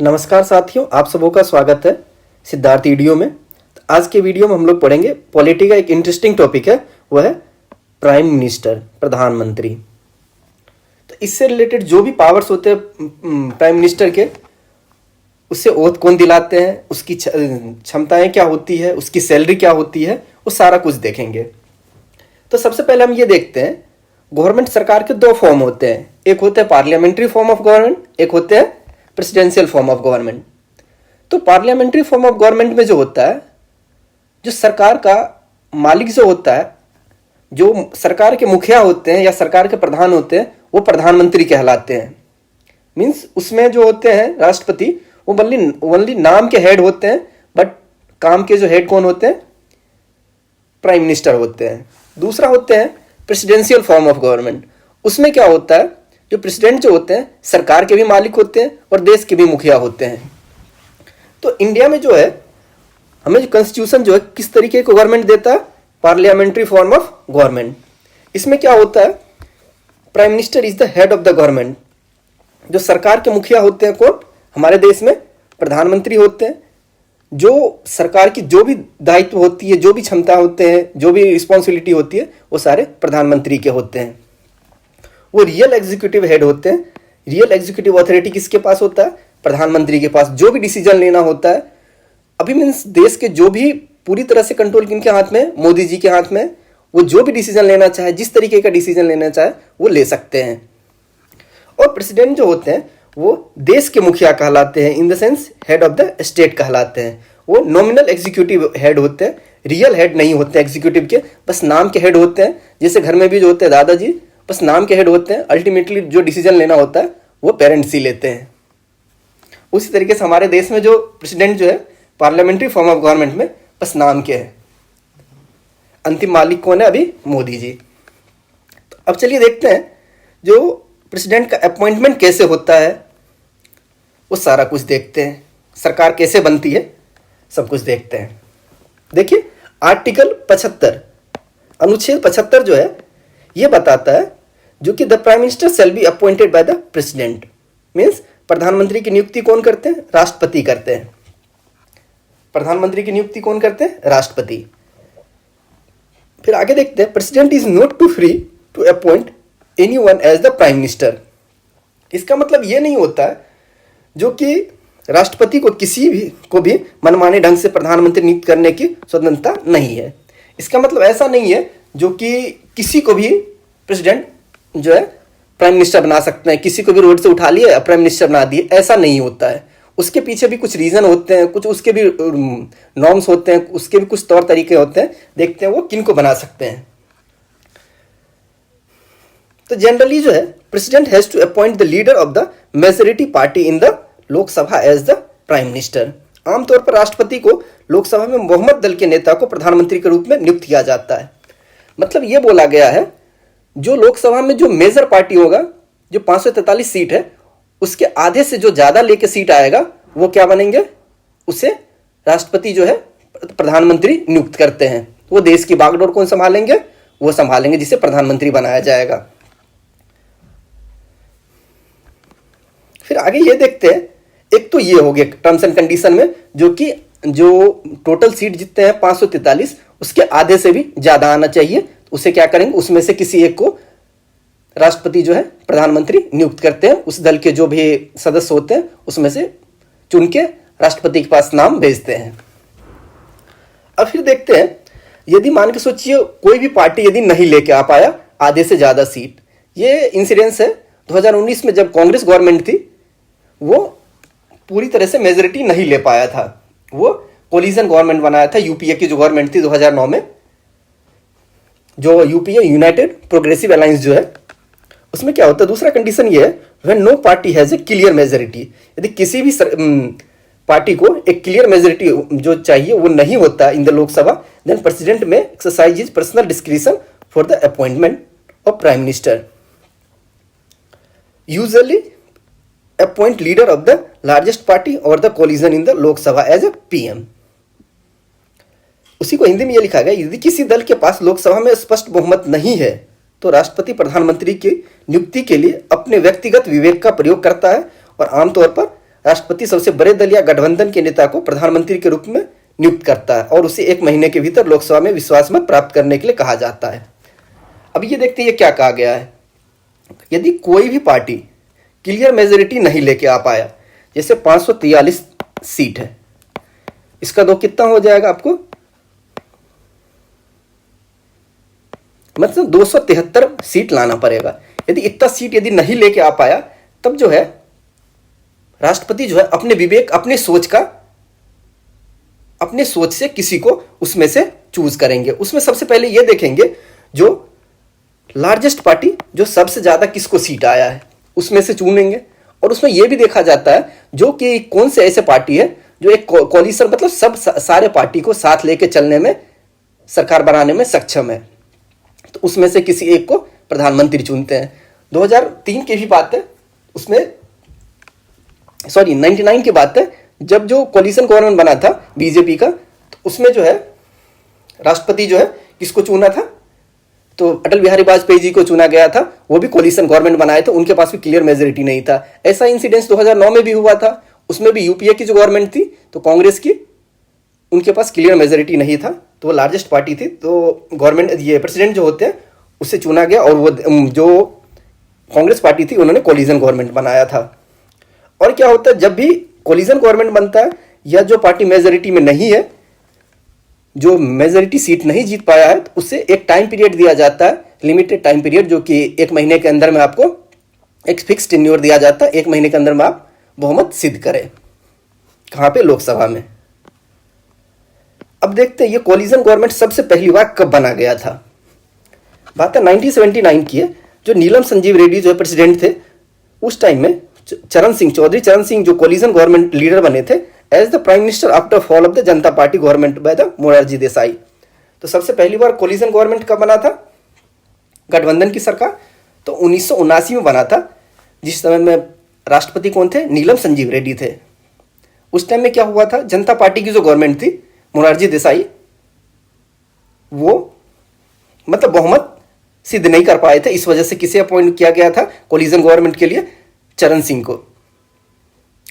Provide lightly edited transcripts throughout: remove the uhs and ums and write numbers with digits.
नमस्कार साथियों, आप सबों का स्वागत है सिद्धार्थ वीडियो में। आज के वीडियो में हम लोग पढ़ेंगे पॉलिटी का एक इंटरेस्टिंग टॉपिक है, वह है प्राइम मिनिस्टर, प्रधानमंत्री। तो इससे रिलेटेड जो भी पावर्स होते हैं प्राइम मिनिस्टर के, उससे ओथ कौन दिलाते हैं, उसकी क्षमताएं क्या होती है, उसकी सैलरी क्या होती है, वो सारा कुछ देखेंगे। तो सबसे पहले हम ये देखते हैं, गवर्नमेंट सरकार के दो फॉर्म होते हैं, एक होते हैं पार्लियामेंट्री फॉर्म ऑफ गवर्नमेंट, एक होते हैं प्रेसिडेंशियल फॉर्म ऑफ गवर्नमेंट। तो पार्लियामेंट्री फॉर्म ऑफ गवर्नमेंट में जो होता है, जो सरकार का मालिक जो होता है, जो सरकार के मुखिया होते हैं या सरकार के प्रधान होते हैं, वो प्रधानमंत्री कहलाते हैं। मीन्स उसमें जो होते हैं राष्ट्रपति, वो ओनली नाम के हेड होते हैं, बट काम के जो हेड कौन होते हैं, प्राइम मिनिस्टर होते हैं। दूसरा होते हैं प्रेसिडेंशियल फॉर्म ऑफ गवर्नमेंट। उसमें क्या होता है, जो प्रेसिडेंट जो होते हैं सरकार के भी मालिक होते हैं और देश के भी मुखिया होते हैं। तो इंडिया में जो है, हमें जो कॉन्स्टिट्यूशन जो है किस तरीके का गवर्नमेंट देता है, पार्लियामेंट्री फॉर्म ऑफ गवर्नमेंट। इसमें क्या होता है, prime minister is the head of the government. जो सरकार के मुखिया होते हैं कौन, हमारे देश में प्रधानमंत्री होते हैं। जो सरकार की जो भी दायित्व होती है, जो भी क्षमता होते हैं, जो भी रिस्पॉन्सिबिलिटी होती है, वो सारे प्रधानमंत्री के होते हैं। वो रियल एग्जीक्यूटिव हेड होते हैं। रियल एग्जीक्यूटिव अथॉरिटी किसके पास होता है, प्रधानमंत्री के पास। जो भी डिसीजन लेना होता है, अभी मीन्स देश के जो भी पूरी तरह से कंट्रोल किनके हाथ में, मोदी जी के हाथ में। वो जो भी डिसीजन लेना चाहे, जिस तरीके का डिसीजन लेना चाहे, वो ले सकते हैं। और प्रेसिडेंट जो होते हैं वो देश के मुखिया कहलाते हैं, in the sense head of the state कहलाते हैं। वो नॉमिनल एग्जीक्यूटिव हेड होते हैं, रियल हेड नहीं होते एग्जीक्यूटिव के, बस नाम के हेड होते हैं। जैसे घर में भी जो होते हैं दादाजी, बस नाम के हेड होते हैं। अल्टीमेटली जो डिसीजन लेना होता है वो पेरेंट्स ही लेते हैं। उसी तरीके से हमारे देश में जो प्रेसिडेंट जो है पार्लियामेंट्री फॉर्म ऑफ गवर्नमेंट में बस नाम के है। अंतिम मालिक कौन है, अभी मोदी जी। तो अब चलिए देखते हैं जो प्रेसिडेंट का अपॉइंटमेंट कैसे होता है, वो सारा कुछ देखते हैं। सरकार कैसे बनती है, सब कुछ देखते हैं। देखिए आर्टिकल 75, अनुच्छेद 75 जो है ये बताता है जो कि the prime minister shall be appointed by the president. Means प्रधानमंत्री की नियुक्ति कौन करते हैं, राष्ट्रपति करते हैं। प्रधानमंत्री की नियुक्ति कौन करते हैं, राष्ट्रपति। फिर आगे देखते हैं, president is not to free to appoint anyone as the prime minister. इसका मतलब ये नहीं होता है जो कि राष्ट्रपति को किसी भी को भी मनमाने ढंग से प्रधानमंत्री नियुक्त करने की स्वतंत्रता नहीं है। इसका मतलब ऐसा नहीं है जो कि किसी को भी प्रेसिडेंट जो है प्राइम मिनिस्टर बना सकते हैं, किसी को भी रोड से उठा लिए प्राइम मिनिस्टर बना दिए, ऐसा नहीं होता है। उसके पीछे भी कुछ रीजन होते हैं, कुछ उसके भी नॉर्म्स होते हैं, उसके भी कुछ तौर तरीके होते हैं। देखते हैं वो किन को बना सकते हैं। तो जनरली जो है president has to appoint the leader of the majority party in the Lok Sabha as the prime minister. आमतौर पर राष्ट्रपति को लोकसभा में बहुमत दल के नेता को प्रधानमंत्री के रूप में नियुक्त किया जाता है। मतलब यह बोला गया है, जो लोकसभा में जो मेजर पार्टी होगा, जो 543 सीट है, उसके आधे से जो ज्यादा लेके सीट आएगा, वो क्या बनेंगे, उसे राष्ट्रपति जो है प्रधानमंत्री नियुक्त करते हैं। वो देश की बागडोर कौन संभालेंगे, वो संभालेंगे, जिसे प्रधानमंत्री बनाया जाएगा। फिर आगे ये देखते हैं, एक तो ये हो गया टर्म्स एंड कंडीशन में, जो कि जो टोटल सीट जितने हैं 543, उसके आधे से भी ज्यादा आना चाहिए। उसे क्या करेंगे, उसमें से किसी एक को राष्ट्रपति जो है प्रधानमंत्री नियुक्त करते हैं। उस दल के जो भी सदस्य होते हैं उसमें से चुन के राष्ट्रपति के पास नाम भेजते हैं। अब फिर देखते हैं, यदि मान के सोचिए कोई भी पार्टी यदि नहीं लेके आ पाया आधे से ज्यादा सीट, ये इंसिडेंस है 2019 में जब कांग्रेस गवर्नमेंट थी, वो पूरी तरह से मेजोरिटी नहीं ले पाया था। वो कोलिजन गवर्नमेंट बनाया था, यूपीए की जो गवर्नमेंट थी 2009 में, जो यूपीए यूनाइटेड प्रोग्रेसिव अलायंस जो है, उसमें क्या होता है, दूसरा कंडीशन ये है, when no party has a clear majority. यदि किसी भी पार्टी को एक क्लियर मेजोरिटी जो चाहिए वो नहीं होता in the Lok Sabha, then president may exercise is personal discretion for the appointment of prime minister. Usually appoint leader of the largest party और the coalition in the Lok Sabha as a PM. उसी को हिंदी में यह लिखा गया, यदि किसी दल के पास लोकसभा में स्पष्ट बहुमत नहीं है तो राष्ट्रपति प्रधानमंत्री की नियुक्ति के लिए अपने व्यक्तिगत विवेक का प्रयोग करता है और आमतौर पर राष्ट्रपति सबसे बड़े दल या गठबंधन के नेता को प्रधानमंत्री के रूप में नियुक्त करता है और उसे 1 महीने के भीतर लोकसभा में विश्वास मत प्राप्त करने के लिए कहा जाता है। अब ये देखते हैं ये क्या कहा गया है। यदि कोई भी पार्टी क्लियर मेजोरिटी नहीं लेके आ पाया, जैसे 543 सीट है, इसका दो कितना हो जाएगा आपको, मतलब 273 सीट लाना पड़ेगा। यदि इतना सीट यदि नहीं लेके आ पाया, तब जो है राष्ट्रपति जो है अपने विवेक, अपने सोच से किसी को उसमें से चूज करेंगे। उसमें सबसे पहले ये देखेंगे जो लार्जेस्ट पार्टी, जो सबसे ज्यादा किसको सीट आया है, उसमें से चुनेंगे। और उसमें यह भी देखा जाता है जो कि कौन से ऐसे पार्टी है जो एक कोलिशन, मतलब सब सारे पार्टी को साथ लेके चलने में, सरकार बनाने में सक्षम है, तो उसमें से किसी एक को प्रधानमंत्री चुनते हैं। 2003 की भी बात है, उसमें 99 की बात है, जब जो कोलिशन गवर्नमेंट बना था बीजेपी का, तो उसमें जो है राष्ट्रपति जो है किसको चुना था, तो अटल बिहारी वाजपेयी जी को चुना गया था। वो भी कोलिशन गवर्नमेंट बनाए थे, उनके पास भी क्लियर मेजोरिटी नहीं था। ऐसा इंसिडेंस 2009 में भी हुआ था, उसमें भी यूपीए की जो गवर्नमेंट थी, तो कांग्रेस की, उनके पास क्लियर मेजोरिटी नहीं था, तो वो लार्जेस्ट पार्टी थी, तो गवर्नमेंट, ये प्रेसिडेंट जो होते हैं उससे चुना गया, और वो जो कांग्रेस पार्टी थी उन्होंने कोलिशन गवर्नमेंट बनाया था। और क्या होता है, जब भी कोलिशन गवर्नमेंट बनता है या जो पार्टी मेजोरिटी में नहीं है, जो मेजोरिटी सीट नहीं जीत पाया है, तो उससे एक टाइम पीरियड दिया जाता है, लिमिटेड टाइम पीरियड, जो कि 1 महीने के अंदर में आपको एक फिक्स टेन्योर दिया जाता है। 1 महीने के अंदर में आप बहुमत सिद्ध करें, कहां पे, लोकसभा में। अब देखते हैं ये कोलिशन गवर्नमेंट सबसे पहली बार कब बना गया था। बात है 1979 की है, जो नीलम संजीव रेड्डी जो प्रेसिडेंट थे, उस टाइम में चौधरी चरण सिंह जो कोलिशन गवर्नमेंट लीडर बने थे as the prime minister after fall of the Janata party government by the Morarji Desai. तो सबसे पहली बार कोलिशन गवर्नमेंट कब बना था, गठबंधन की सरकार, तो 1979 में बना था, जिस समय में राष्ट्रपति कौन थे, नीलम संजीव रेड्डी थे। उस टाइम में क्या हुआ था, जनता पार्टी की जो गवर्नमेंट थी, मोरारजी देसाई, वो मतलब बहुमत सिद्ध नहीं कर पाए थे, इस वजह से किसे अपॉइंट किया गया था कोलिशन गवर्नमेंट के लिए, चरण सिंह को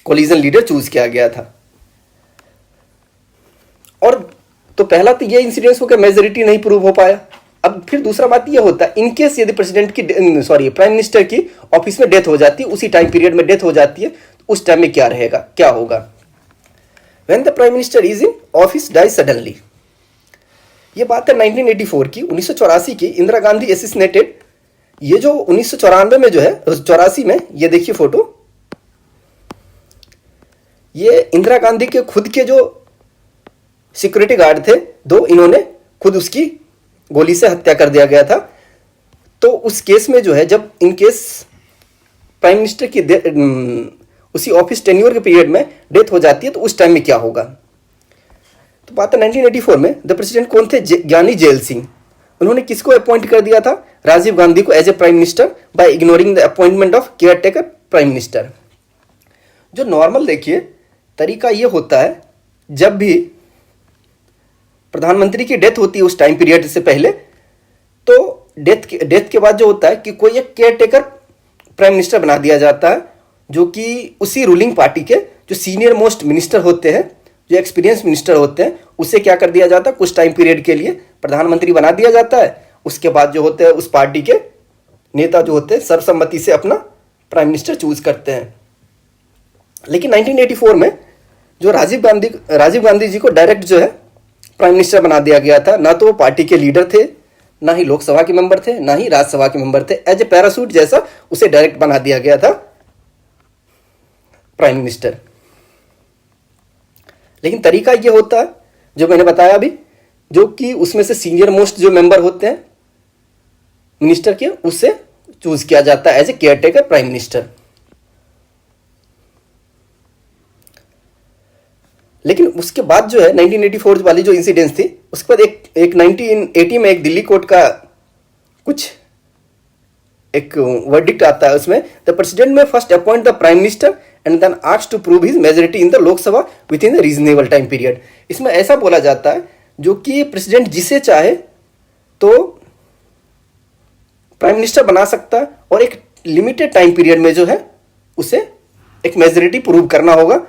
कोलिशन लीडर चूज किया गया था। और तो पहला तो ये इंसिडेंस हो गया, मेजोरिटी नहीं प्रूव हो पाया। अब फिर दूसरा बात ये होता है, इनकेस यदि प्रेसिडेंट की, प्राइम मिनिस्टर की ऑफिस में डेथ हो जाती है, उसी टाइम पीरियड में डेथ हो जाती है, तो उस टाइम में क्या रहेगा, क्या होगा। When the prime minister is in office die suddenly, ये बात है 1984 की, 1984 की, इंदिरा गांधी एसिसिनेटेड। ये जो 1994 में जो है, 84 में, ये देखिए फोटो, ये इंदिरा गांधी के खुद के जो सिक्योरिटी गार्ड थे 2, इन्होंने खुद उसकी गोली से हत्या कर दिया गया था। तो उस केस में जो है, जब इन केस प्राइम मिनिस्टर की उसी ऑफिस टेन्योर के पीरियड में डेथ हो जाती है, तो उस टाइम में क्या होगा। तो बात है 1984 में द प्रेसिडेंट कौन थे, ज्ञानी जेल सिंह। उन्होंने किसको अपॉइंट कर दिया था, राजीव गांधी को as a prime minister by ignoring the appointment of caretaker prime minister. जो नॉर्मल देखिए तरीका ये होता है, जब भी प्रधानमंत्री की डेथ होती है उस टाइम पीरियड से पहले, तो डेथ के बाद जो होता है कि कोई एक केयर टेकर प्राइम मिनिस्टर बना दिया जाता है, जो कि उसी रूलिंग पार्टी के जो सीनियर मोस्ट मिनिस्टर होते हैं, जो एक्सपीरियंस मिनिस्टर होते हैं, उसे क्या कर दिया जाता है, कुछ टाइम पीरियड के लिए प्रधानमंत्री बना दिया जाता है। उसके बाद जो होते हैं उस पार्टी के नेता जो होते हैं सर्वसम्मति से अपना प्राइम मिनिस्टर चूज करते हैं। लेकिन 1984 में जो राजीव गांधी जी को डायरेक्ट जो है प्राइम मिनिस्टर बना दिया गया था। ना तो वो पार्टी के लीडर थे, ना ही लोकसभा के मेंबर थे, ना ही राज्यसभा के मेंबर थे। एज ए पैरासूट जैसा उसे डायरेक्ट बना दिया गया था प्राइम मिनिस्टर। लेकिन तरीका ये होता है जो मैंने बताया अभी, जो कि उसमें से सीनियर मोस्ट जो मेंबर होते हैं मिनिस्टर के, उससे चूज किया जाता है as a caretaker prime minister. लेकिन उसके बाद जो है 1984 वाली जो इंसिडेंस थी, उसके बाद एक 1980 में एक दिल्ली कोर्ट का कुछ एक वर्डिक्ट आता है। उसमें the president may first appoint the prime minister and then asked to prove his majority in the Lok Sabha within the reasonable time period. इसमें ऐसा बोला जाता है जो कि प्रेसिडेंट जिसे चाहे तो प्राइम मिनिस्टर बना सकता है और एक लिमिटेड टाइम पीरियड में जो है उसे एक मेजोरिटी प्रूव करना होगा,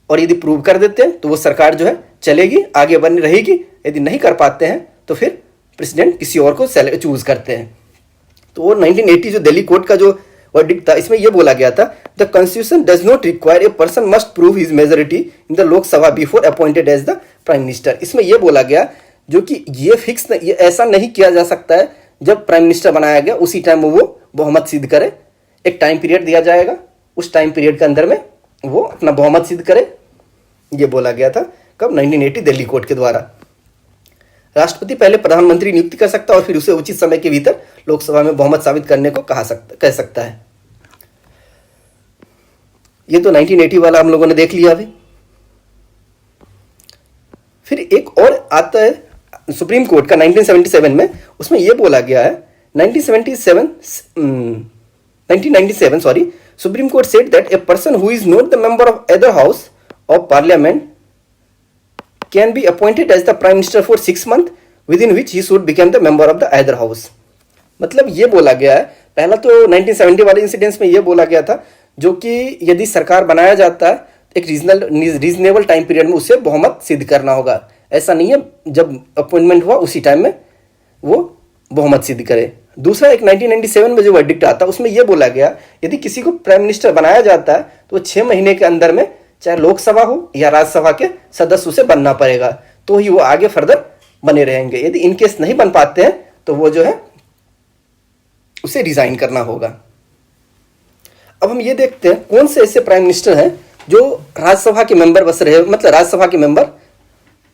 और यदि प्रूव कर देते हैं तो वो सरकार जो है चलेगी, आगे बनी रहेगी। यदि नहीं कर पाते हैं तो फिर प्रेसिडेंट किसी और को चूज करते हैं। तो वो 1980 जो दिल्ली कोर्ट का जो वर्डिक्ट था, इसमें यह बोला गया था, the constitution does not require a person must prove his majority in the Lok Sabha before appointed as the prime minister. इसमें यह बोला गया जो कि ये फिक्स ये ऐसा नहीं किया जा सकता है जब प्राइम मिनिस्टर बनाया गया उसी टाइम वो बहुमत सिद्ध करे। एक टाइम पीरियड दिया जाएगा, उस टाइम पीरियड के अंदर में वो अपना बहुमत सिद्ध करे। ये बोला गया था कब? 1980 दिल्ली कोर्ट के द्वारा। राष्ट्रपति पहले प्रधानमंत्री नियुक्त कर सकता है और फिर उसे उचित समय के भीतर लोकसभा में बहुमत साबित करने को कह सकता है। ये तो 1980 वाला हम लोगों ने देख लिया अभी। फिर एक और आता है सुप्रीम कोर्ट का 1977 में, उसमें यह बोला गया है 1997 sorry, supreme court said that a person who is not the member of other house of parliament can be appointed as the prime minister for 6 months within which he should become the member of the other house. मतलब ये बोला गया है, पहला तो 1970 वाले incidents में यह बोला गया था जो कि यदि सरकार बनाया जाता है एक रीजनेबल टाइम पीरियड में उसे बहुमत सिद्ध करना होगा। ऐसा नहीं है जब अपॉइंटमेंट हुआ उसी टाइम में वो बहुमत सिद्ध करे। दूसरा एक 1997 में जो वर्डिक्ट आता है उसमें यह बोला गया यदि किसी को प्राइम मिनिस्टर बनाया जाता है तो 6 महीने के अंदर में चाहे लोकसभा हो या राज्यसभा के सदस्य उसे बनना पड़ेगा, तो ही वो आगे फर्दर बने रहेंगे। यदि इनकेस नहीं बन पाते हैं तो वो जो है उसे रिजाइन करना होगा। अब हम ये देखते हैं कौन से ऐसे प्राइम मिनिस्टर हैं जो राज्यसभा के मेंबर बस रहे, मतलब राज्यसभा के मेंबर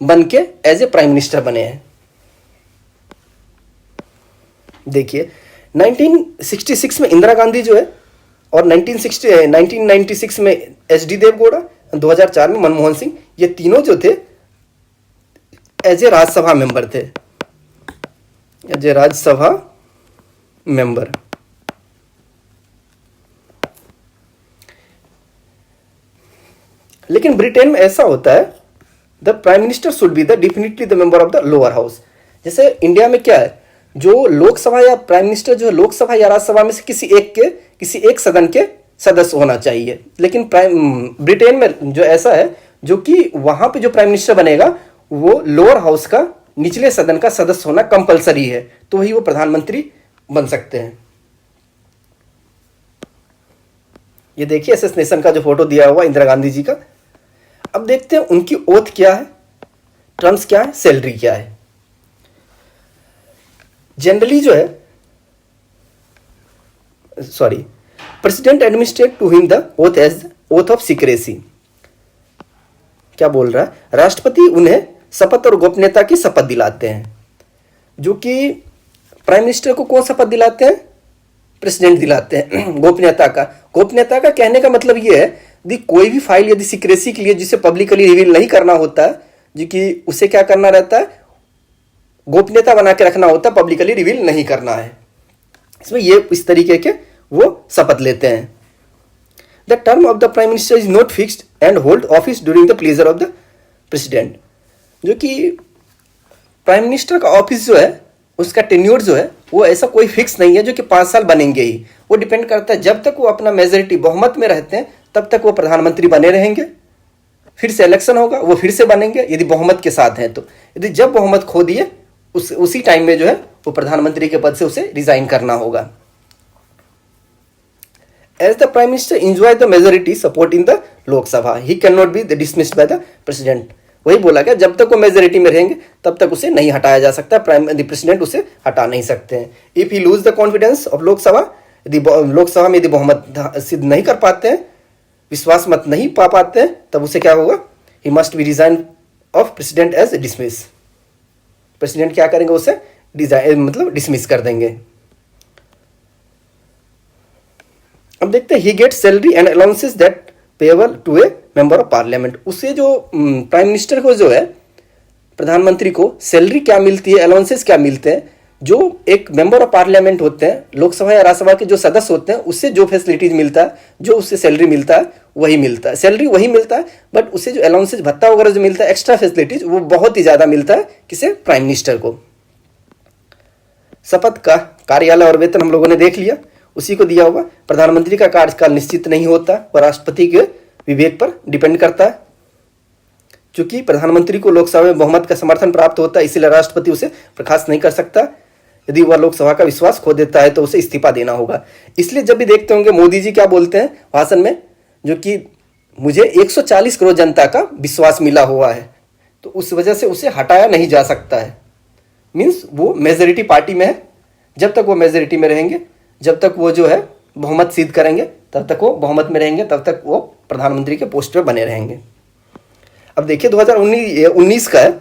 बन के एज ए प्राइम मिनिस्टर बने हैं। देखिए 1966 में इंदिरा गांधी जो है, और 1996 में एच.डी. देवगौड़ा, 2004 में मनमोहन सिंह, ये तीनों जो थे एज ए राज्यसभा मेंबर थे, एज ए राज्यसभा मेंबर। लेकिन ब्रिटेन में ऐसा होता है the prime minister should be the definitely the member of the lower house. जैसे इंडिया में क्या है, जो लोकसभा या प्राइम मिनिस्टर जो है लोकसभा या राज्यसभा में से किसी एक सदन के सदस्य होना चाहिए। लेकिन ब्रिटेन में जो ऐसा है जो कि वहां पे जो प्राइम मिनिस्टर बनेगा वो लोअर हाउस का निचले सदन का सदस्य होना कंपलसरी है, तो ही वो प्रधानमंत्री बन सकते हैं। ये देखिए असेसिनेशन का जो फोटो दिया हुआ इंदिरा गांधी जी का। अब देखते हैं उनकी ओथ क्या है, टर्म्स क्या है, सैलरी क्या है। जनरली जो है president administrate to him the oath as oath of secrecy. क्या बोल रहा है? राष्ट्रपति उन्हें शपथ और गोपनीयता की शपथ दिलाते हैं, जो कि प्राइम मिनिस्टर को कौन शपथ दिलाते हैं? प्रेसिडेंट दिलाते हैं गोपनीयता का। गोपनीयता का कहने का मतलब यह है यदि कोई भी फाइल यदि सीक्रेसी के लिए जिसे पब्लिकली रिवील नहीं करना होता है, जो कि उसे क्या करना रहता है, गोपनीयता बना के रखना होता है, पब्लिकली रिवील नहीं करना है। इसमें ये इस तरीके के वो शपथ लेते हैं। The term of the prime minister is not fixed and hold office during the pleasure of the president. जो कि प्राइम मिनिस्टर का ऑफिस जो है उसका टेन्योर जो है वो ऐसा कोई फिक्स नहीं है जो कि 5 साल बनेंगे ही। वो डिपेंड करता है जब तक वो अपना मेजोरिटी बहुमत में रहते हैं तब तक वो प्रधानमंत्री बने रहेंगे, फिर से इलेक्शन होगा वो फिर से बनेंगे यदि बहुमत के साथ हैं तो। यदि जब बहुमत खो दिए उसी टाइम में जो है वो प्रधानमंत्री के पद से उसे रिजाइन करना होगा। As the Prime Minister enjoy the majority support in the Lok Sabha, he cannot be dismissed by the President. वही बोला गया जब तक वो मेजोरिटी में रहेंगे तब तक उसे नहीं हटाया जा सकता, प्रेसिडेंट उसे हटा नहीं सकते हैं। If he lose the confidence of Lok Sabha, यदि लोकसभा में यदि बहुमत सिद्ध नहीं कर पाते हैं, विश्वास मत नहीं पा पाते हैं, तब उसे क्या होगा, he must be resign of president as dismiss. President क्या करेंगे, उसे डिसमिस कर देंगे। अब देखते हैं he get salary and allowances that payable to a member of parliament. उसे जो प्राइम मिनिस्टर को जो है प्रधानमंत्री को सैलरी क्या मिलती है, अलाउंसेस क्या मिलते हैं, जो एक मेंबर ऑफ पार्लियामेंट होते हैं, लोकसभा या राज्यसभा के जो सदस्य होते हैं, उससे जो फैसिलिटीज मिलता है, जो उससे सैलरी मिलता है वही मिलता है, सैलरी वही मिलता है, बट उसे जो अलाउंसेस भत्ता वगैरह जो मिलता है, एक्स्ट्रा फैसिलिटीज, वो बहुत ही ज्यादा मिलता है किसे, प्राइम मिनिस्टर को। शपथ का कार्यालय और वेतन हम लोगों ने देख लिया। उसी को दिया होगा। प्रधानमंत्री का कार्यकाल निश्चित नहीं होता, वह राष्ट्रपति के विवेक पर डिपेंड करता है। चूंकि प्रधानमंत्री को लोकसभा में बहुमत का समर्थन प्राप्त होता है, इसलिए राष्ट्रपति उसे बर्खास्त नहीं कर सकता। यदि वह लोकसभा का विश्वास खो देता है तो उसे इस्तीफा देना होगा। इसलिए जब भी देखते होंगे मोदी जी क्या बोलते हैं भाषण में, जो कि मुझे 140 करोड़ जनता का विश्वास मिला हुआ है, तो उस वजह से उसे हटाया नहीं जा सकता है। मीन्स वो मेजोरिटी पार्टी में है, जब तक वो मेजोरिटी में रहेंगे, जब तक वो जो है बहुमत सिद्ध करेंगे, तब तक वो बहुमत में रहेंगे, तब तक वो प्रधानमंत्री के पोस्ट पे बने रहेंगे। अब देखिए 2019 का है,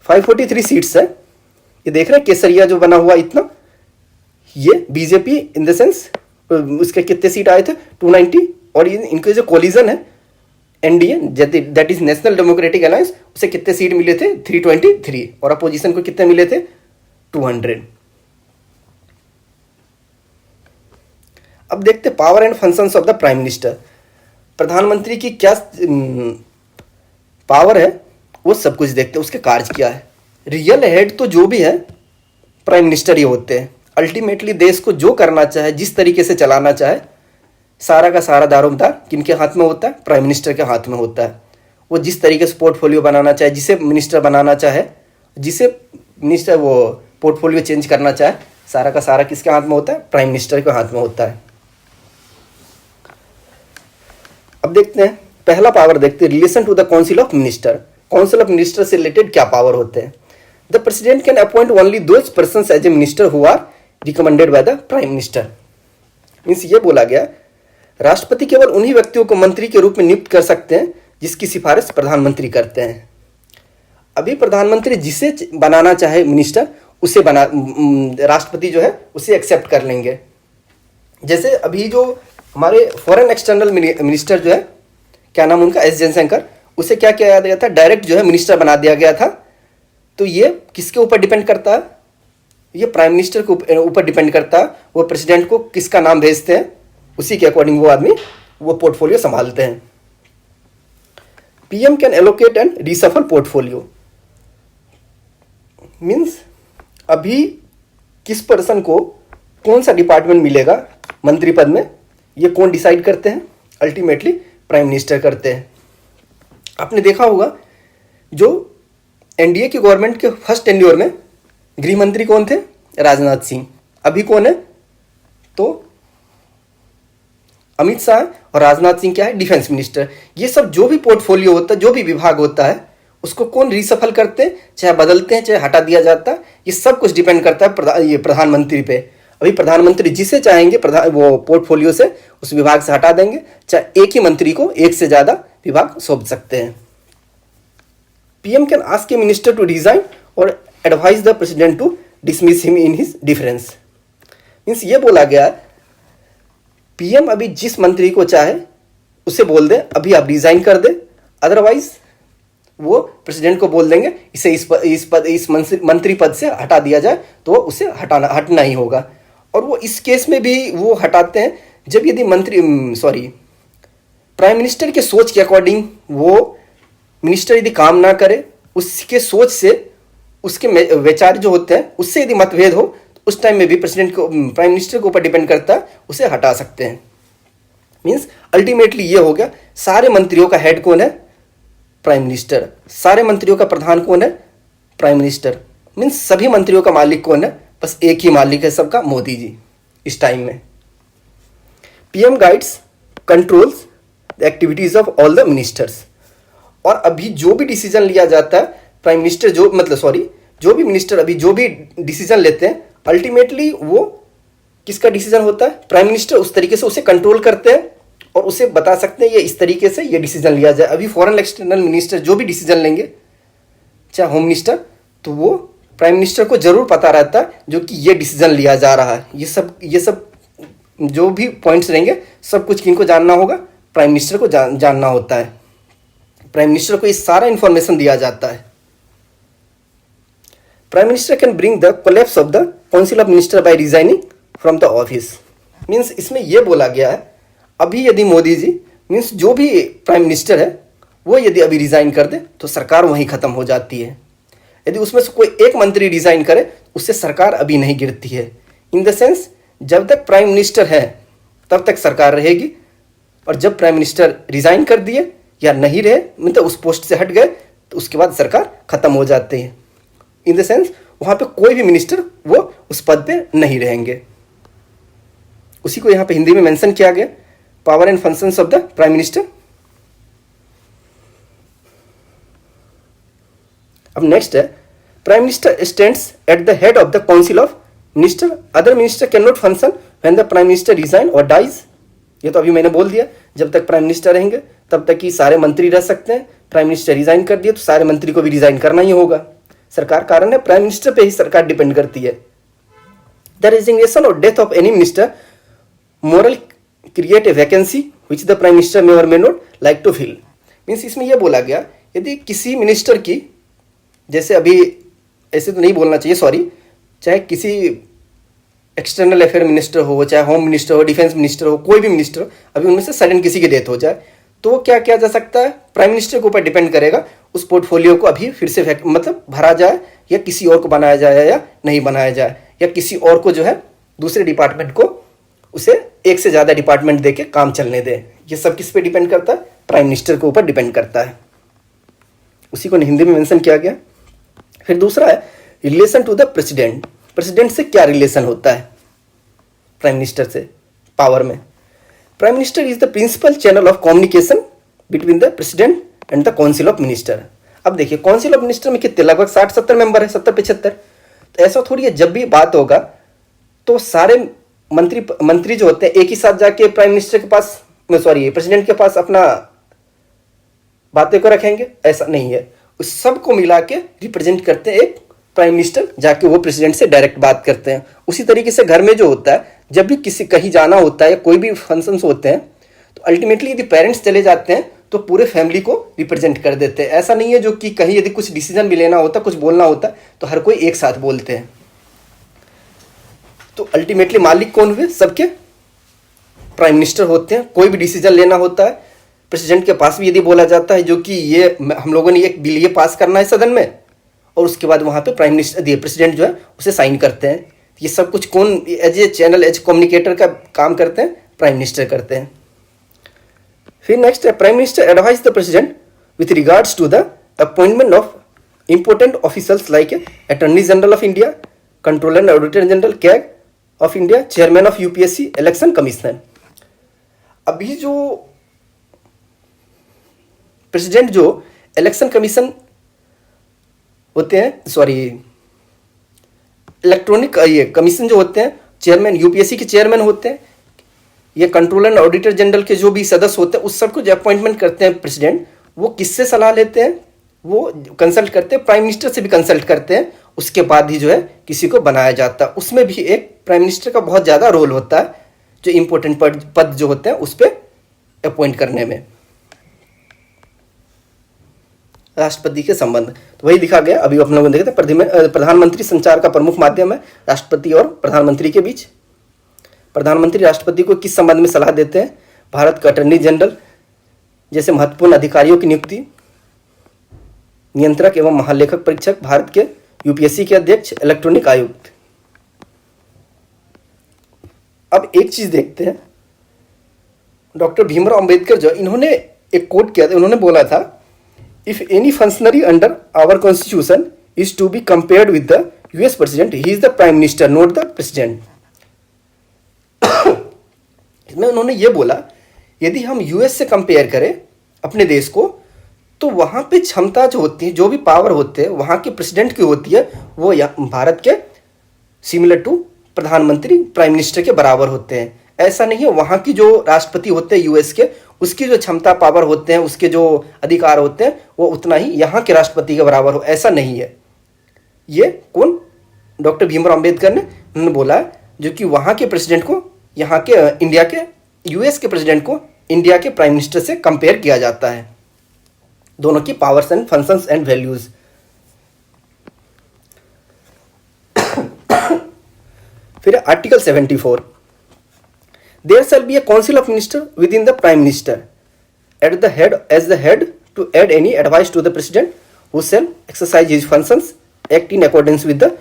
543 सीट्स है। ये देख रहे हैं केसरिया जो बना हुआ इतना, ये बीजेपी इन द सेंस उसके कितने सीट आए थे 290, और इनके जो कोलिजन है NDA that is national democratic alliance, उसे कितने सीट मिले थे 323, और अपोजिशन को कितने मिले थे 200। अब देखते power and functions of the prime minister. प्रधानमंत्री की क्या पावर है वो सब कुछ देखते हैं, उसके कार्य क्या है। रियल हेड तो जो भी है प्राइम मिनिस्टर ही होते हैं। अल्टीमेटली देश को जो करना चाहे, जिस तरीके से चलाना चाहे, सारा का सारा दारोमदार किनके हाथ में होता है, प्राइम मिनिस्टर के हाथ में होता है। वो जिस तरीके से पोर्टफोलियो बनाना चाहे, जिसे मिनिस्टर बनाना चाहे, जिसे मिनिस्टर वो पोर्टफोलियो चेंज करना चाहे, सारा का सारा किसके हाथ में होता है, प्राइम मिनिस्टर के हाथ में होता है। अब देखते हैं पहला पावर, देखते हैं relation to the council of minister. Council of minister से रिलेटेड क्या पावर होते हैं। The president can appoint only those persons as a minister who are recommended by the prime minister. Means ये बोला गया राष्ट्रपति केवल उन्हीं व्यक्तियों को मंत्री के रूप में नियुक्त कर सकते हैं जिसकी सिफारिश प्रधानमंत्री करते हैं। अभी प्रधानमंत्री जिसे बनाना चाहे मिनिस्टर, उसे बना राष्ट्रपति जो है उसे एक्सेप्ट कर लेंगे। जैसे अभी जो हमारे फॉरेन एक्सटर्नल मिनिस्टर जो है, क्या नाम उनका, एस जयशंकर, उसे क्या किया गया था, डायरेक्ट जो है मिनिस्टर बना दिया गया था। तो ये किसके ऊपर डिपेंड करता है, ये प्राइम मिनिस्टर के ऊपर डिपेंड करता है। वो प्रेसिडेंट को किसका नाम भेजते हैं, उसी के अकॉर्डिंग वो आदमी वो पोर्टफोलियो संभालते हैं। PM can allocate and reshuffle portfolio. Means अभी किस पर्सन को कौन सा डिपार्टमेंट मिलेगा मंत्री पद में, ये कौन डिसाइड करते हैं, अल्टीमेटली प्राइम मिनिस्टर करते हैं। आपने देखा होगा जो एनडीए की गवर्नमेंट के फर्स्ट टेन्योर में गृह मंत्री कौन थे, राजनाथ सिंह। अभी कौन है, तो अमित शाह, और राजनाथ सिंह क्या है, डिफेंस मिनिस्टर। ये सब जो भी पोर्टफोलियो होता है, जो भी विभाग होता है, उसको कौन रीसफल करते हैं, चाहे बदलते हैं, चाहे हटा दिया जाता है, ये सब कुछ डिपेंड करता है ये प्रधानमंत्री पे। अभी प्रधानमंत्री जिसे चाहेंगे वो पोर्टफोलियो से उस विभाग से हटा देंगे, चाहे एक ही मंत्री को एक से ज्यादा विभाग सौंप सकते हैं। PM can ask a minister to resign और advise the president to dismiss him in his difference. Means ये बोला गया पीएम अभी जिस मंत्री को चाहे उसे बोल दे अभी आप रिजाइन कर दे, अदरवाइज वो प्रेसिडेंट को बोल देंगे इसे इस मंत्री पद से हटा दिया जाए, तो उसे हटना ही होगा। और वो इस केस में भी वो हटाते हैं जब यदि प्राइम मिनिस्टर के सोच के अकॉर्डिंग वो मिनिस्टर यदि काम ना करे, उसके सोच से, उसके विचार जो होते हैं उससे यदि मतभेद हो, तो उस टाइम में भी प्रेसिडेंट को, प्राइम मिनिस्टर के ऊपर डिपेंड करता है, उसे हटा सकते हैं। मीन्स अल्टीमेटली ये हो गया सारे मंत्रियों का हेड कौन है, प्राइम मिनिस्टर। सारे मंत्रियों का प्रधान कौन है, प्राइम मिनिस्टर। मीन्स सभी मंत्रियों का मालिक कौन है, बस एक ही मालिक है सबका, मोदी जी इस टाइम में। PM guides controls the activities of all the ministers. और अभी जो भी डिसीजन लिया जाता है, प्राइम मिनिस्टर जो भी मिनिस्टर अभी जो भी डिसीजन लेते हैं, अल्टीमेटली वो किसका डिसीजन होता है, प्राइम मिनिस्टर उस तरीके से उसे कंट्रोल करते हैं और उसे बता सकते हैं ये इस तरीके से ये डिसीजन लिया जाए। अभी फॉरेन एक्सटर्नल मिनिस्टर जो भी डिसीजन लेंगे, चाहे होम मिनिस्टर, तो वो प्राइम मिनिस्टर को जरूर पता रहता है जो कि ये डिसीजन लिया जा रहा है। ये सब जो भी पॉइंट्स रहेंगे सब कुछ किनको जानना होगा, प्राइम मिनिस्टर को जानना होता है। प्राइम मिनिस्टर को ये सारा इंफॉर्मेशन दिया जाता है। Prime minister can bring the collapse of the council of minister by resigning from the office. Means इसमें यह बोला गया है अभी यदि मोदी जी मीन्स जो भी प्राइम मिनिस्टर है वो यदि अभी रिजाइन कर दे तो सरकार वहीं खत्म हो जाती है। यदि उसमें से कोई एक मंत्री रिजाइन करे उससे सरकार अभी नहीं गिरती है। इन द सेंस जब तक प्राइम मिनिस्टर है तब तक सरकार रहेगी, और जब प्राइम मिनिस्टर रिजाइन कर दिए या नहीं रहे, मतलब उस पोस्ट से हट गए, तो उसके बाद सरकार खत्म हो जाती है। इन द सेंस वहां पे कोई भी मिनिस्टर वो उस पद पे नहीं रहेंगे। उसी को यहाँ पे हिंदी में मेंशन किया गया, power and functions of the prime minister. अब नेक्स्ट है, prime minister stands eight the head of the council of minister, other minister can not function when the prime minister resign और डाइज। ये तो अभी मैंने बोल दिया, जब तक प्राइम मिनिस्टर रहेंगे तब तक ही सारे मंत्री रह सकते हैं। प्राइम मिनिस्टर रिजाइन कर दिए तो सारे मंत्री को भी रिजाइन करना ही होगा। सरकार कारण है, प्राइम मिनिस्टर पे ही सरकार डिपेंड करती है। द रेजिग्नेशन और death of any minister moral create a vacancy which the prime minister may और may not like to fill. Means इसमें यह बोला गया, यदि किसी मिनिस्टर की, जैसे अभी ऐसे तो नहीं बोलना चाहिए, सॉरी, चाहे किसी एक्सटर्नल अफेयर मिनिस्टर हो, चाहे होम मिनिस्टर हो, डिफेंस मिनिस्टर हो, कोई भी मिनिस्टर, अभी उनमें से सडन किसी की डेथ हो जाए, तो क्या किया जा सकता है, प्राइम मिनिस्टर के ऊपर डिपेंड करेगा उस पोर्टफोलियो को अभी फिर से मतलब भरा जाए, या किसी और को बनाया जाए या नहीं बनाया जाए, या किसी और को जो है दूसरे डिपार्टमेंट को उसे एक से ज़्यादा डिपार्टमेंट देके काम चलने दे। ये सब किस पे डिपेंड करता है, प्राइम मिनिस्टर के ऊपर डिपेंड करता है। उसी को हिंदी में मेंशन किया गया। फिर दूसरा है relation to the president. President से क्या रिलेशन होता है प्राइम मिनिस्टर से पावर में? Prime minister is the principal channel of communication between the president and the council of minister. अब देखिए, काउंसिल ऑफ मिनिस्टर में कितने, लगभग 60-70 मेंबर है, 70-75। तो ऐसा थोड़ी है, जब भी बात होगा तो सारे मंत्री जो होते हैं एक ही साथ जाके प्राइम मिनिस्टर के पास, सॉरी, प्रेसिडेंट के पास अपना बातें को रखेंगे, ऐसा नहीं है। उस सबको मिला के रिप्रेजेंट करते हैं एक प्राइम मिनिस्टर, जाके वो प्रेसिडेंट से डायरेक्ट बात करते हैं। उसी तरीके से घर में जो होता है, जब भी किसी कहीं जाना होता है या कोई भी फंक्शंस होते हैं, तो अल्टीमेटली यदि पेरेंट्स चले जाते हैं तो पूरे फैमिली को रिप्रेजेंट कर देते हैं। ऐसा नहीं है जो कि कहीं यदि कुछ डिसीजन भी लेना होता, कुछ बोलना होता, तो हर कोई एक साथ बोलते हैं। तो अल्टीमेटली मालिक कौन हुए, सबके प्राइम मिनिस्टर होते हैं। कोई भी डिसीजन लेना होता है प्रेसिडेंट के पास भी यदि बोला जाता है, जो कि ये हम लोगों ने एक बिल ये पास करना है सदन में, और उसके बाद वहाँ पे प्राइम मिनिस्टर, प्रेसिडेंट जो है उसे साइन करते हैं। ये सब कुछ कौन as a channel, as communicator का काम करते हैं, प्राइम मिनिस्टर करते हैं। फिर नेक्स्ट है, prime minister advise the president with regards to the appointment of important officers like attorney general of India, controller and auditor general CAG of India, chairman of UPSC, election commissioner. अभी जो president जो election commission होते हैं, sorry, electronic ये commission जो होते हैं, chairman, UPSC के चेयरमैन होते हैं, ये कंट्रोलर एंड ऑडिटर जनरल के जो भी सदस्य होते हैं, उस सबको जो अपॉइंटमेंट करते हैं प्रेसिडेंट, वो किससे सलाह लेते हैं, वो कंसल्ट करते हैं, प्राइम मिनिस्टर से भी कंसल्ट करते हैं। उसके बाद ही जो है किसी को बनाया जाता है। उसमें भी एक प्राइम मिनिस्टर का बहुत ज़्यादा रोल होता है, जो इंपॉर्टेंट पद जो होते हैं उस पर अपॉइंट करने में। राष्ट्रपति के संबंध तो वही लिखा गया, अभी आप लोगों ने देखा था, प्रधानमंत्री संचार का प्रमुख माध्यम है राष्ट्रपति और प्रधानमंत्री के बीच। प्रधानमंत्री राष्ट्रपति को किस संबंध में सलाह देते हैं? भारत का अटॉर्नी जनरल जैसे महत्वपूर्ण अधिकारियों की नियुक्ति, नियंत्रक एवं महालेखक परीक्षक, भारत के यूपीएससी के अध्यक्ष, इलेक्ट्रॉनिक आयुक्त। अब एक चीज देखते हैं, डॉक्टर भीमराव अंबेडकर जो इन्होंने एक कोट किया था, उन्होंने बोला था, if any functionary under our constitution is to be compared with the US president, he is the prime minister, not the president. इसमें उन्होंने ये बोला, यदि हम यूएस से कंपेयर करें अपने देश को, तो वहां पे क्षमता जो होती है, जो भी पावर होते हैं वहां के प्रेसिडेंट की होती है, वो भारत के सिमिलर टू प्रधानमंत्री, प्राइम मिनिस्टर के बराबर होते हैं। ऐसा नहीं है, वहां की जो राष्ट्रपति होते हैं यूएस के, उसकी जो क्षमता, पावर होते हैं, उसके जो अधिकार होते हैं, वो उतना ही यहाँ के राष्ट्रपति के बराबर हो, ऐसा नहीं है। ये कौन? डॉक्टर भीमराव अंबेडकर ने उन्होंने बोला, जो कि वहाँ के प्रेसिडेंट को, यहाँ के इंडिया के, यूएस के प्रेसिडेंट को इंडिया के प्राइम मिनिस्टर से कंपेयर किया जाता है, दोनों की powers and functions and values. फिर article 74, there shall be a council of minister within the prime minister at the head, as the head to aid any advice to the president who shall exercise his functions act in accordance with the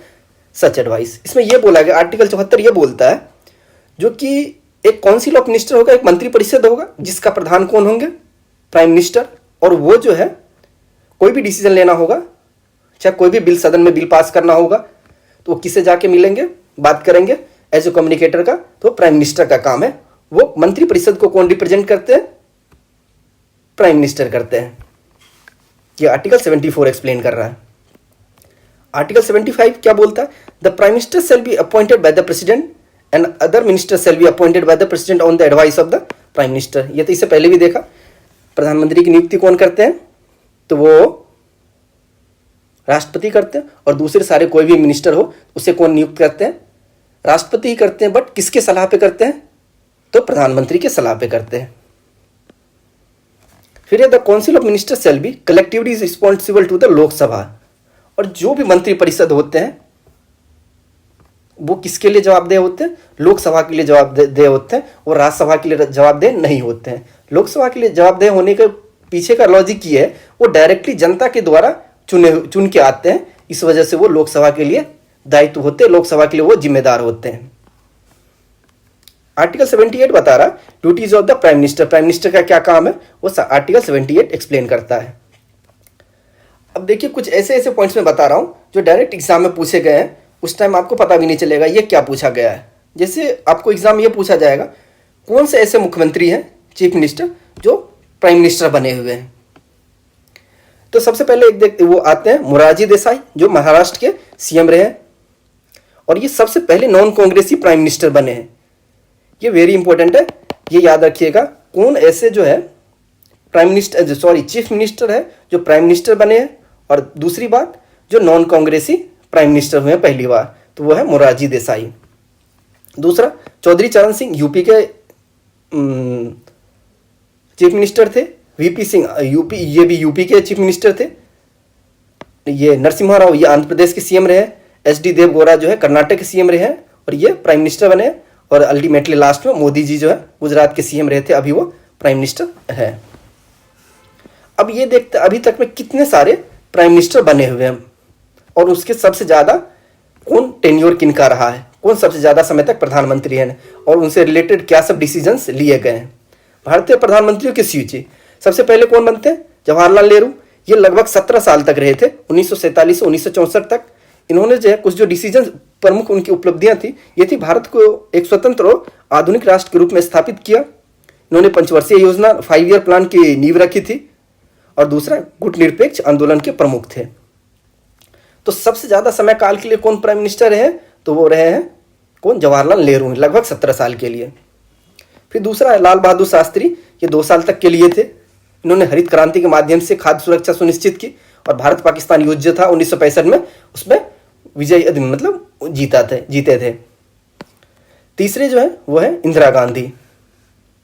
such advice. इसमें यह बोला गया, article 74 ये बोलता है, जो कि एक काउंसिल ऑफ मिनिस्टर होगा, एक मंत्री परिषद होगा जिसका प्रधान कौन होंगे, प्राइम मिनिस्टर। और वो जो है कोई भी डिसीजन लेना होगा, चाहे कोई भी बिल सदन में बिल पास करना होगा, तो वो किसे जाके मिलेंगे, बात करेंगे एज ए कम्युनिकेटर का, तो प्राइम मिनिस्टर का काम है। वो मंत्री परिषद को कौन रिप्रेजेंट करते हैं, प्राइम मिनिस्टर करते हैं। ये आर्टिकल 74 एक्सप्लेन कर रहा है। आर्टिकल 75 क्या बोलता है, the prime minister shall be appointed by the president and other minister shall be appointed by the president on the advice of the prime minister. ये तो इससे पहले भी देखा, प्रधानमंत्री की नियुक्ति कौन करते हैं, तो वो राष्ट्रपति करते हैं, और दूसरे सारे कोई भी मिनिस्टर हो उसे कौन नियुक्त करते हैं, राष्ट्रपति ही करते हैं। बट किसके सलाह पे करते हैं, तो प्रधानमंत्री के सलाह पे करते हैं। फिर the council of minister shall be collectively responsible to the Lok Sabha. और जो भी मंत्री परिषद होते हैं वो किसके लिए जवाबदेह होते हैं, लोकसभा के लिए जवाबदेह होते हैं, और राज्यसभा के लिए जवाबदेह नहीं होते हैं। लोकसभा के लिए जवाबदेह होने के पीछे का लॉजिक ये है, वो डायरेक्टली जनता के द्वारा चुन के आते हैं, इस वजह से वो लोकसभा के लिए दायित्व होते हैं, लोकसभा के लिए वो जिम्मेदार होते हैं। आर्टिकल 78 बता रहा duties of the prime minister, prime minister का क्या काम है, वो आर्टिकल 78 एक्सप्लेन करता है। अब देखिए कुछ ऐसे ऐसे पॉइंट्स में बता रहा हूं जो डायरेक्ट एग्जाम में पूछे गए हैं, उस टाइम आपको पता भी नहीं चलेगा ये क्या पूछा गया है। जैसे आपको एग्जाम ये पूछा जाएगा कौन से ऐसे मुख्यमंत्री हैं, चीफ मिनिस्टर, जो प्राइम मिनिस्टर बने हुए हैं, तो सबसे पहले एक वो आते हैं मोरारजी देसाई, जो महाराष्ट्र के सीएम रहे हैं, और ये सबसे पहले नॉन कांग्रेसी प्राइम मिनिस्टर बने हैं। ये वेरी इंपॉर्टेंट है, ये याद रखिएगा, कौन ऐसे जो है prime minister, sorry chief minister है जो प्राइम मिनिस्टर बने हैं, और दूसरी बात जो नॉन कांग्रेसी प्राइम मिनिस्टर हुए हैं पहली बार, तो वो है मोरारजी देसाई। दूसरा चौधरी चरण सिंह यूपी के चीफ मिनिस्टर थे, वीपी सिंह यूपी, ये भी यूपी के चीफ मिनिस्टर थे। ये नरसिम्हा राव ये आंध्र प्रदेश के सीएम रहे हैं, एचडी देवगौड़ा जो है कर्नाटक के सीएम रहे हैं, और ये प्राइम मिनिस्टर बने। और अल्टीमेटली लास्ट में मोदी जी जो है गुजरात के सीएम रहे थे, अभी वो प्राइम मिनिस्टर है। अब ये देखते अभी तक में कितने सारे प्राइम मिनिस्टर बने हुए हैं, और उसके सबसे ज़्यादा कौन टेन्योर किनका रहा है, कौन सबसे ज़्यादा समय तक प्रधानमंत्री हैं, और उनसे रिलेटेड क्या सब डिसीजंस लिए गए हैं। भारतीय प्रधानमंत्रियों की सूची सबसे पहले कौन बनते हैं, जवाहरलाल नेहरू। ये लगभग 17 साल तक रहे थे, 1947 से 1964 तक। इन्होंने जो है कुछ जो डिसीजन प्रमुख उनकी उपलब्धियां थी, ये थी भारत को एक स्वतंत्र और आधुनिक राष्ट्र के रूप में स्थापित किया। इन्होंने पंचवर्षीय योजना 5 ईयर प्लान की नींव रखी थी, और दूसरा गुटनिरपेक्ष आंदोलन के प्रमुख थे। तो सबसे ज्यादा समय काल के लिए कौन प्राइम मिनिस्टर रहे हैं, तो वो रहे हैं कौन, जवाहरलाल नेहरू, लगभग 17 साल के लिए। फिर दूसरा है लाल बहादुर शास्त्री, ये 2 साल तक के लिए थे। इन्होंने हरित क्रांति के माध्यम से खाद्य सुरक्षा सुनिश्चित की, और भारत पाकिस्तान युद्ध जो था 1965 में, उसमें विजय मतलब जीते थे। तीसरे जो है वो है इंदिरा गांधी,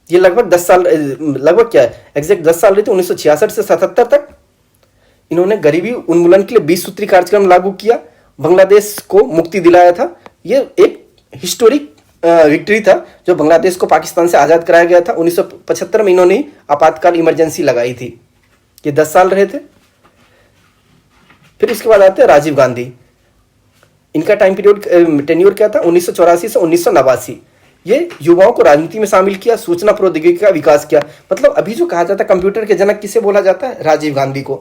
ये लगभग 10 साल, लगभग क्या है एग्जैक्ट 10 साल रही थी, 1966 से 77 तक। इन्होंने गरीबी उन्मूलन के लिए 20 सूत्री कार्यक्रम लागू किया, बांग्लादेश को मुक्ति दिलाया था। ये एक हिस्टोरिक विक्ट्री था जो बांग्लादेश को पाकिस्तान से आज़ाद कराया गया था। 1975 में इन्होंने आपातकाल इमरजेंसी लगाई थी। ये 10 साल रहे थे। फिर इसके बाद आते हैं राजीव गांधी, इनका टाइम पीरियड टेन्योर क्या था, 1984 से 1989। ये युवाओं को राजनीति में शामिल किया, सूचना प्रौद्योगिकी का विकास किया। मतलब अभी जो कहा जाता है कंप्यूटर के जनक किसे बोला जाता है, राजीव गांधी को,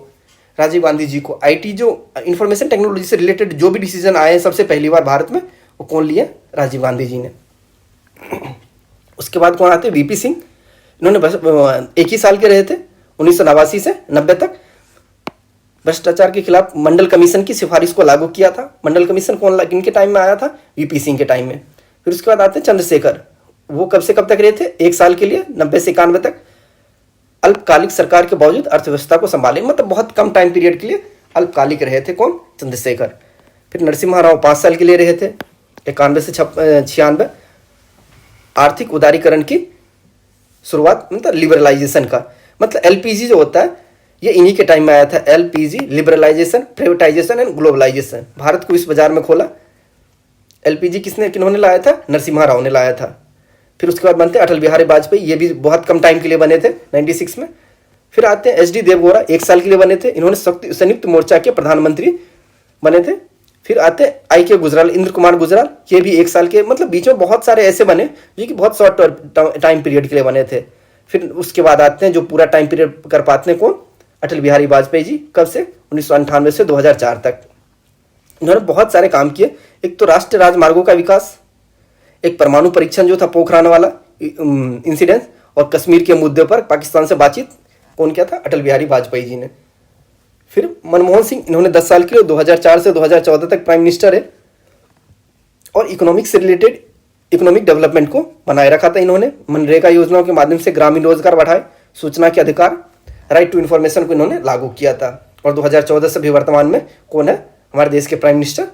राजीव गांधी जी को। आईटी जो इंफॉर्मेशन टेक्नोलॉजी से रिलेटेड जो भी डिसीजन आए हैं सबसे पहली बार भारत में, वो कौन लिए, राजीव गांधी जी ने। उसके बाद कौन आते हैं, वीपी सिंह। इन्होंने बस 1 ही साल के रहे थे, 1989 से 90 तक। भ्रष्टाचार के खिलाफ मंडल कमीशन की सिफारिश को लागू किया था। मंडल कमीशन कौन किनके टाइम में आया था, वीपी सिंह के टाइम में। फिर उसके बाद आते हैं चंद्रशेखर, वो कब से कब तक रहे थे, 1 साल के लिए, 90 से 91 तक। अल्पकालिक सरकार के बावजूद अर्थव्यवस्था को संभाले, मतलब बहुत कम टाइम पीरियड के लिए अल्पकालिक रहे थे कौन, चंद्रशेखर। फिर नरसिम्हा राव 5 साल के लिए रहे थे, 91 से 96। आर्थिक उदारीकरण की शुरुआत, मतलब लिबरलाइजेशन का, मतलब एलपीजी जो होता है ये इन्हीं के टाइम में आया था। LPG, liberalisation, privatisation and globalisation, Bharat को इस बाजार में खोला। एलपीजी किन्होंने लाया था, नरसिम्हा राव ने लाया था। फिर उसके बाद बनते अटल बिहारी वाजपेयी, ये भी बहुत कम टाइम के लिए बने थे, 96 में। फिर आते हैं एचडी देवगौड़ा, 1 साल के लिए बने थे। इन्होंने संयुक्त मोर्चा के प्रधानमंत्री बने थे। फिर आते हैं आई के गुजराल, इंद्र कुमार गुजराल, ये भी 1 साल के, मतलब बीच में बहुत सारे ऐसे बने जो कि बहुत शॉर्ट टाइम पीरियड के लिए बने थे। फिर उसके बाद आते हैं जो पूरा टाइम पीरियड कर पाते हैं, कौन? अटल बिहारी वाजपेयी जी। कब से? 1998 से 2004 तक इन्होंने बहुत सारे काम किए। एक तो राष्ट्रीय राजमार्गों का विकास, एक परमाणु परीक्षण जो था पोखरान वाला इंसिडेंट, और कश्मीर के मुद्दे पर पाकिस्तान से बातचीत कौन किया था? अटल बिहारी वाजपेयी जी ने। फिर मनमोहन सिंह, इन्होंने 10 साल के लिए 2004 से 2014 तक प्राइम मिनिस्टर है, और इकोनॉमिक से रिलेटेड इकोनॉमिक डेवलपमेंट को बनाए रखा था इन्होंने। मनरेगा योजनाओं के माध्यम से ग्रामीण रोजगार बढ़ाए, सूचना के अधिकार, राइट टू इन्फॉर्मेशन को इन्होंने लागू किया था। और 2014 से भी वर्तमान में कौन है हमारे देश के प्राइम मिनिस्टर?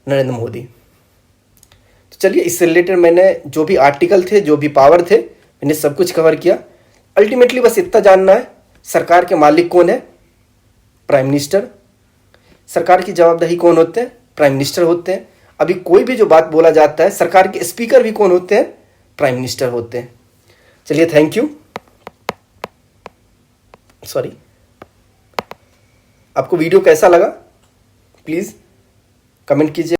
नरेंद्र मोदी। तो चलिए, इससे रिलेटेड मैंने जो भी आर्टिकल थे, जो भी पावर थे, मैंने सब कुछ कवर किया। अल्टीमेटली बस इतना जानना है, सरकार के मालिक कौन है? Prime minister. सरकार की जवाबदेही कौन होते हैं? प्राइम मिनिस्टर होते हैं। अभी कोई भी जो बात बोला जाता है, सरकार के स्पीकर भी कौन होते हैं? प्राइम मिनिस्टर होते हैं। चलिए, थैंक यू। सॉरी, आपको वीडियो कैसा लगा प्लीज़ कमेंट कीजिए।